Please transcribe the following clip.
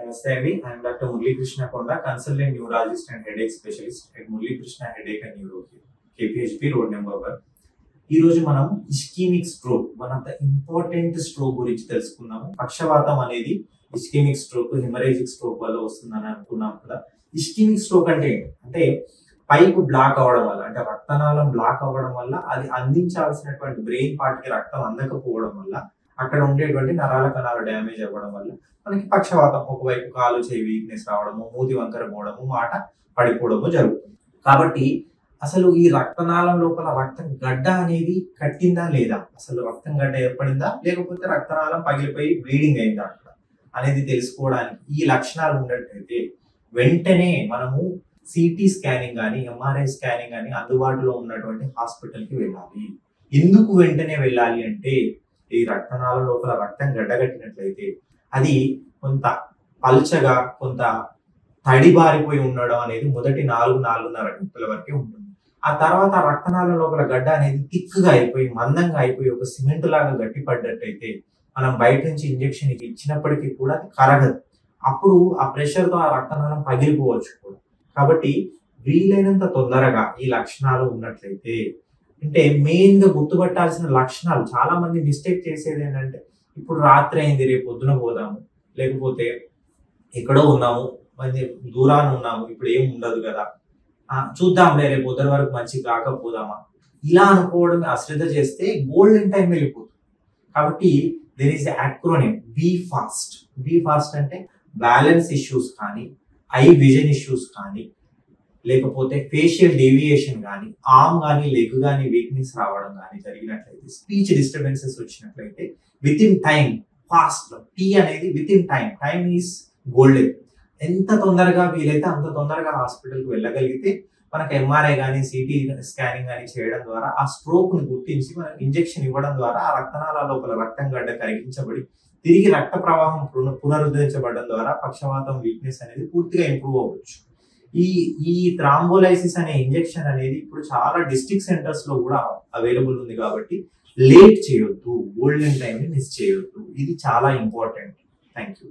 Namaste, Avi. I am Dr. Murli Krishna Konda, consultant neurologist and headache specialist at Murli Krishna Headache and Neuro KPHP road number 1. ఈ రోజు మనం ischaemic stroke one of the important stroke గురించి తెలుసుకున్నాము. పక్షవాతం అనేది ischaemic stroke, haemorrhagic stroke వల్ల వస్తుందని అనుకున్నాం కదా. ఇస్కెమిక్ స్ట్రోక్ అంటే అంటే పైపు బ్లాక్ అవ్వడం వల్ల, అంటే రక్తనాళం బ్లాక్ అవ్వడం వల్ల అది అందించాల్సినటువంటి బ్రెయిన్ పార్ట్ కి రక్తం అందకపోవడం వల్ల అక్కడ ఉండేటువంటి నరాల కణాలు డ్యామేజ్ అవ్వడం వల్ల మనకి పక్షవాతం, ఒకవైపు కాలు చేయి వీక్నెస్ రావడము, మూతి వంకర పోవడము, మాట పడిపోవడము జరుగుతుంది. కాబట్టి అసలు ఈ రక్తనాళం లోపల రక్తం గడ్డ అనేది కట్టిందా లేదా, అసలు రక్తం గడ్డ ఏర్పడిందా, లేకపోతే రక్తనాళం పగిలిపోయి బ్లీడింగ్ అయిందా అక్కడ అనేది తెలుసుకోవడానికి ఈ లక్షణాలు ఉన్నట్టయితే వెంటనే మనము సిటీ స్కానింగ్ కానీ ఎంఆర్ఐ స్కానింగ్ కానీ అందుబాటులో ఉన్నటువంటి హాస్పిటల్కి వెళ్ళాలి. ఎందుకు వెంటనే వెళ్ళాలి అంటే ఈ రక్తనాళం లోపల రక్తం గడ్డగట్టినట్లయితే అది కొంత పల్చగా, కొంత తడిబారిపోయి ఉండడం అనేది మొదటి 4-4.5 గంటల వరకే ఉంటుంది. ఆ తర్వాత రక్తనాళం లోపల గడ్డ అనేది థిక్గా అయిపోయి, మందంగా అయిపోయి ఒక సిమెంట్ లాగా గట్టిపడ్డట్టయితే మనం బయట నుంచి ఇంజెక్షన్ ఇచ్చినప్పటికీ కూడా అది కరగదు. అప్పుడు ఆ ప్రెషర్తో ఆ రక్తనాళం పగిలిపోవచ్చు కూడా. కాబట్టి వీలైనంత తొందరగా ఈ లక్షణాలు ఉన్నట్లయితే, అంటే మెయిన్ గా గుర్తుపట్టాల్సిన లక్షణాలు, చాలా మంది మిస్టేక్ చేసేది ఏంటంటే ఇప్పుడు రాత్రి అయింది రేపు పొద్దున పోదాము, లేకపోతే ఎక్కడో ఉన్నాము మంచి దూరాన ఉన్నాము ఇప్పుడు ఏం ఉండదు కదా, చూద్దాంలే రేపు పొద్దున వరకు మంచి కాకపోదామా, ఇలా అనుకోవడం అశ్రద్ధ చేస్తే గోల్డెన్ టైం వెళ్ళిపోతుంది. కాబట్టి there is acronym be fast. Be fast అంటే బ్యాలెన్స్ ఇష్యూస్ కానీ, ఐ విజన్ ఇష్యూస్ కానీ, లేకపోతే ఫేషియల్ డేవియేషన్ కానీ, ఆర్మ్ కానీ లెగ్ కానీ వీక్నెస్ రావడం కానీ జరిగినట్లయితే, స్పీచ్ డిస్టర్బెన్సెస్ వచ్చినట్లయితే within time, fast, T అనేది within time, time is golden. ఎంత తొందరగా వీలైతే అంత తొందరగా హాస్పిటల్కి వెళ్ళగలిగితే మనకు ఎంఆర్ఐ కానీ సిటీ స్కానింగ్ కానీ చేయడం ద్వారా ఆ స్ట్రోక్ ని గుర్తించి మనకు ఇంజెక్షన్ ఇవ్వడం ద్వారా ఆ రక్తనాళాల లోపల రక్తం గడ్డ కరిగించబడి తిరిగి రక్త ప్రవాహం పునరుద్ధరించబడడం ద్వారా పక్షవాతం వీక్నెస్ అనేది పూర్తిగా ఇంప్రూవ్ అవ్వచ్చు. ఈ థ్రాంబోలైసిస్ అనే ఇంజెక్షన్ అనేది ఇప్పుడు చాలా డిస్ట్రిక్ట్ సెంటర్స్ లో కూడా అవైలబుల్ ఉంది. కాబట్టి లేట్ చేయొద్దు, గోల్డెన్ టైం ని మిస్ చేయొద్దు. ఇది చాలా ఇంపార్టెంట్. Thank you.